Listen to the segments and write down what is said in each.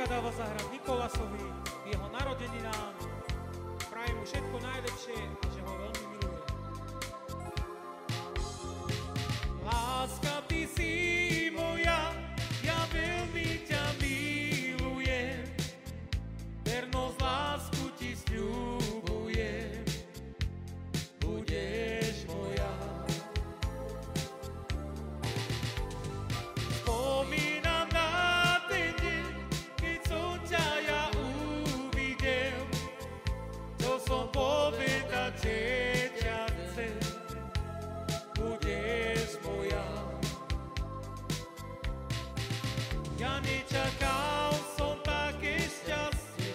Janka dáva zahrať Nikolasovi k jeho narodeninám. Prajem mu všetko najlepšie a že ho veľmi miluje. Láska, ty si moja, ja veľmi ťa milujem. Vernosť, lásku ti sľubujem, budeš moja. Spomínam na ten deň, keď som ťa ja uvidel. To som povedať, že ťa chcem, budeš moja. Ja nečakal som také šťastie,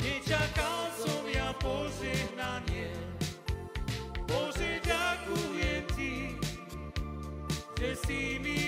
nečakal som ja požehnanie. Bože, ďakujem ti, že si mi